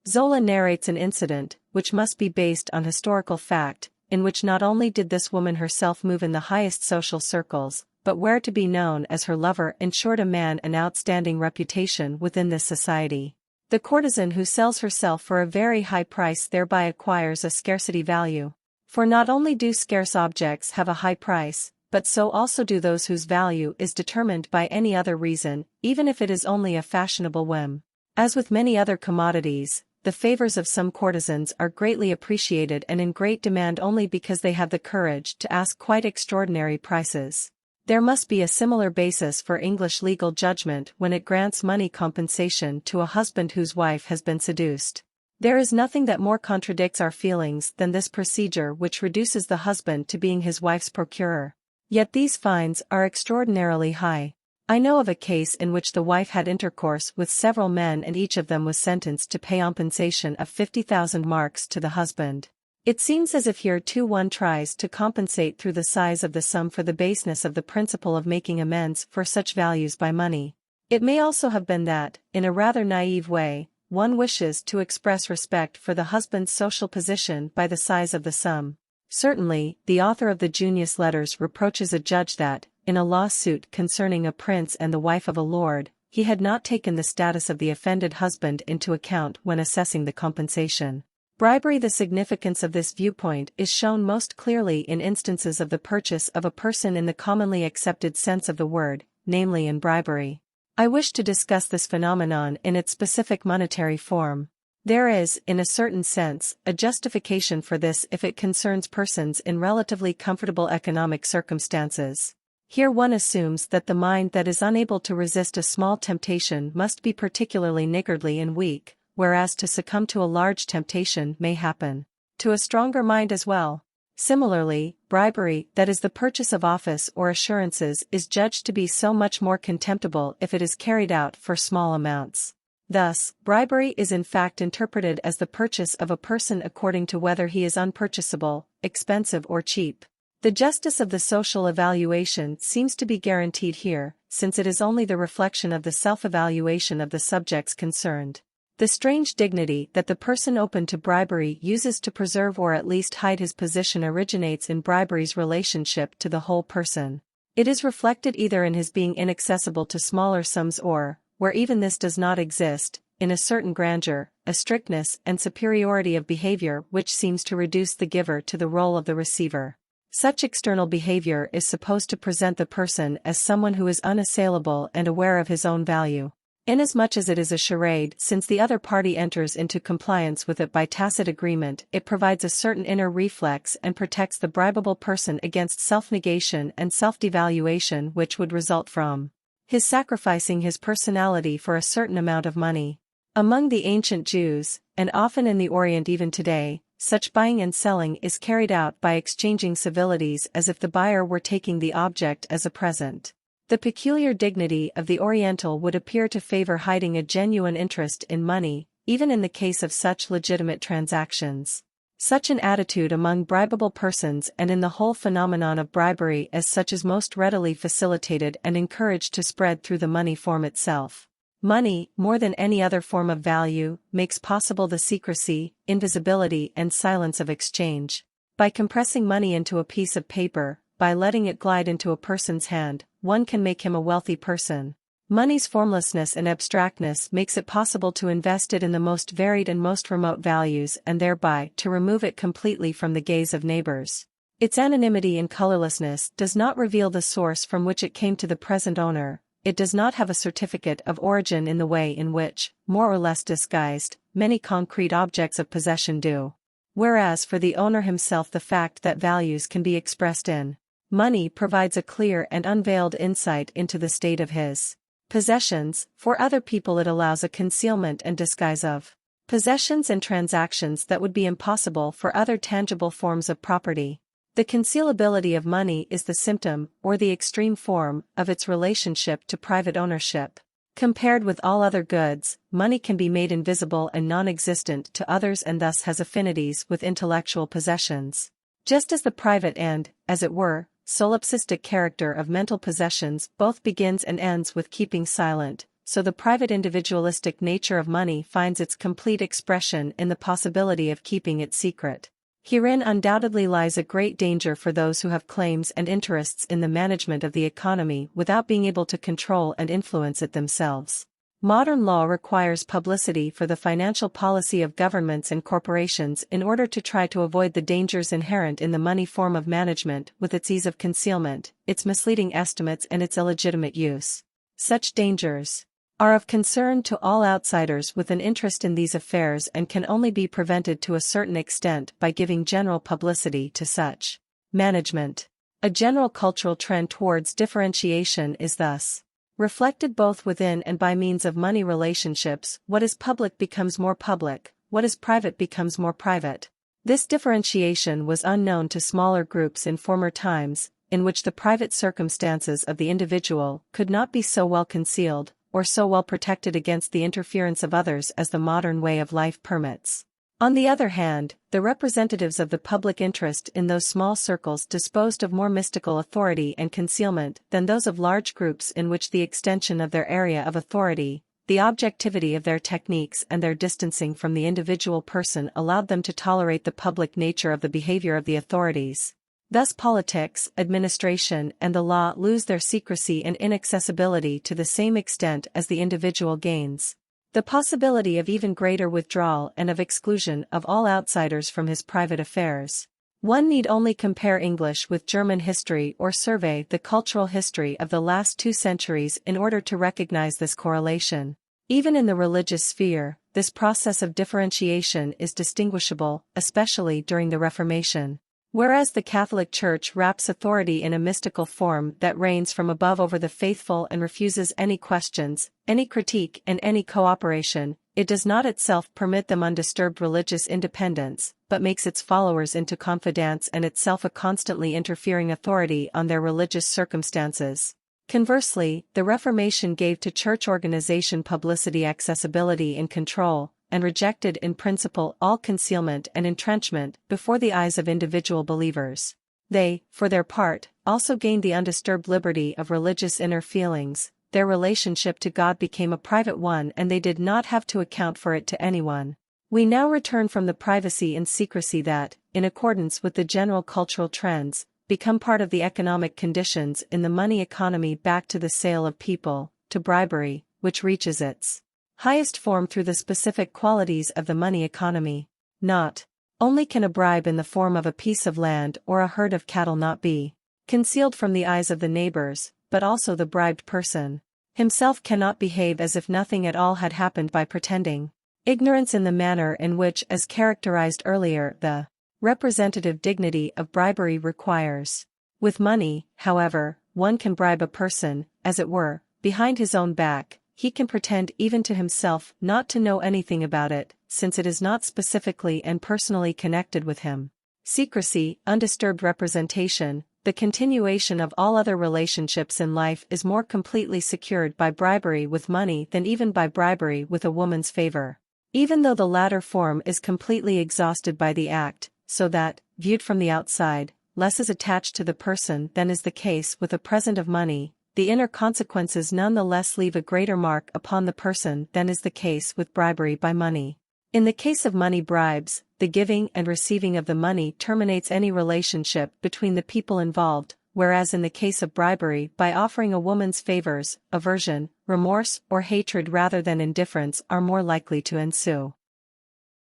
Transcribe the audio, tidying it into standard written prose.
Zola narrates an incident, which must be based on historical fact, in which not only did this woman herself move in the highest social circles, but where to be known as her lover ensured a man an outstanding reputation within this society. The courtesan who sells herself for a very high price thereby acquires a scarcity value. For not only do scarce objects have a high price, but so also do those whose value is determined by any other reason, even if it is only a fashionable whim. As with many other commodities, the favors of some courtesans are greatly appreciated and in great demand only because they have the courage to ask quite extraordinary prices. There must be a similar basis for English legal judgment when it grants money compensation to a husband whose wife has been seduced. There is nothing that more contradicts our feelings than this procedure which reduces the husband to being his wife's procurer. Yet these fines are extraordinarily high. I know of a case in which the wife had intercourse with several men and each of them was sentenced to pay compensation of 50,000 marks to the husband. It seems as if here too one tries to compensate through the size of the sum for the baseness of the principle of making amends for such values by money. It may also have been that, in a rather naive way, one wishes to express respect for the husband's social position by the size of the sum. Certainly, the author of the Junius Letters reproaches a judge that, in a lawsuit concerning a prince and the wife of a lord, he had not taken the status of the offended husband into account when assessing the compensation. Bribery. The significance of this viewpoint is shown most clearly in instances of the purchase of a person in the commonly accepted sense of the word, namely in bribery. I wish to discuss this phenomenon in its specific monetary form. There is, in a certain sense, a justification for this if it concerns persons in relatively comfortable economic circumstances. Here one assumes that the mind that is unable to resist a small temptation must be particularly niggardly and weak, whereas to succumb to a large temptation may happen to a stronger mind as well. Similarly, bribery, that is the purchase of office or assurances, is judged to be so much more contemptible if it is carried out for small amounts. Thus, bribery is in fact interpreted as the purchase of a person according to whether he is unpurchasable, expensive or cheap. The justice of the social evaluation seems to be guaranteed here, since it is only the reflection of the self-evaluation of the subjects concerned. The strange dignity that the person open to bribery uses to preserve or at least hide his position originates in bribery's relationship to the whole person. It is reflected either in his being inaccessible to smaller sums or, where even this does not exist, in a certain grandeur, a strictness and superiority of behavior which seems to reduce the giver to the role of the receiver. Such external behavior is supposed to present the person as someone who is unassailable and aware of his own value. Inasmuch as it is a charade, since the other party enters into compliance with it by tacit agreement, it provides a certain inner reflex and protects the bribable person against self-negation and self-devaluation which would result from his sacrificing his personality for a certain amount of money. Among the ancient Jews, and often in the Orient even today, such buying and selling is carried out by exchanging civilities as if the buyer were taking the object as a present. The peculiar dignity of the Oriental would appear to favor hiding a genuine interest in money, even in the case of such legitimate transactions. Such an attitude among bribable persons and in the whole phenomenon of bribery as such is most readily facilitated and encouraged to spread through the money form itself. Money, more than any other form of value, makes possible the secrecy, invisibility and silence of exchange. By compressing money into a piece of paper, by letting it glide into a person's hand, one can make him a wealthy person. Money's formlessness and abstractness makes it possible to invest it in the most varied and most remote values and thereby to remove it completely from the gaze of neighbors. Its anonymity and colorlessness does not reveal the source from which it came to the present owner. It does not have a certificate of origin in the way in which, more or less disguised, many concrete objects of possession do. Whereas for the owner himself the fact that values can be expressed in money provides a clear and unveiled insight into the state of his possessions. For other people it allows a concealment and disguise of possessions and transactions that would be impossible for other tangible forms of property. The concealability of money is the symptom, or the extreme form, of its relationship to private ownership. Compared with all other goods, money can be made invisible and non-existent to others and thus has affinities with intellectual possessions. Just as the private and, as it were, solipsistic character of mental possessions both begins and ends with keeping silent, so the private individualistic nature of money finds its complete expression in the possibility of keeping it secret. Herein undoubtedly lies a great danger for those who have claims and interests in the management of the economy without being able to control and influence it themselves. Modern law requires publicity for the financial policy of governments and corporations in order to try to avoid the dangers inherent in the money form of management with its ease of concealment, its misleading estimates and its illegitimate use. Such dangers are of concern to all outsiders with an interest in these affairs and can only be prevented to a certain extent by giving general publicity to such management. A general cultural trend towards differentiation is thus reflected both within and by means of money relationships. What is public becomes more public, what is private becomes more private. This differentiation was unknown to smaller groups in former times, in which the private circumstances of the individual could not be so well concealed, or so well protected against the interference of others as the modern way of life permits. On the other hand, the representatives of the public interest in those small circles disposed of more mystical authority and concealment than those of large groups in which the extension of their area of authority, the objectivity of their techniques and their distancing from the individual person allowed them to tolerate the public nature of the behavior of the authorities. Thus politics, administration and the law lose their secrecy and inaccessibility to the same extent as the individual gains the possibility of even greater withdrawal and of exclusion of all outsiders from his private affairs. One need only compare English with German history or survey the cultural history of the last 2 centuries in order to recognize this correlation. Even in the religious sphere, this process of differentiation is distinguishable, especially during the Reformation. Whereas the Catholic Church wraps authority in a mystical form that reigns from above over the faithful and refuses any questions, any critique and any cooperation, it does not itself permit them undisturbed religious independence, but makes its followers into confidants and itself a constantly interfering authority on their religious circumstances. Conversely, the Reformation gave to church organization publicity, accessibility and control, and rejected in principle all concealment and entrenchment before the eyes of individual believers. They, for their part, also gained the undisturbed liberty of religious inner feelings. Their relationship to God became a private one and they did not have to account for it to anyone. We now return from the privacy and secrecy that, in accordance with the general cultural trends, become part of the economic conditions in the money economy back to the sale of people, to bribery, which reaches its highest form through the specific qualities of the money economy. Not only can a bribe in the form of a piece of land or a herd of cattle not be concealed from the eyes of the neighbors, but also the bribed person himself cannot behave as if nothing at all had happened by pretending ignorance in the manner in which, as characterized earlier, the representative dignity of bribery requires. With money, however, one can bribe a person, as it were, behind his own back. He can pretend even to himself not to know anything about it, since it is not specifically and personally connected with him. Secrecy, undisturbed representation, the continuation of all other relationships in life is more completely secured by bribery with money than even by bribery with a woman's favor. Even though the latter form is completely exhausted by the act, so that, viewed from the outside, less is attached to the person than is the case with a present of money, the inner consequences nonetheless leave a greater mark upon the person than is the case with bribery by money. In the case of money bribes, the giving and receiving of the money terminates any relationship between the people involved, whereas in the case of bribery, by offering a woman's favors, aversion, remorse or hatred rather than indifference are more likely to ensue.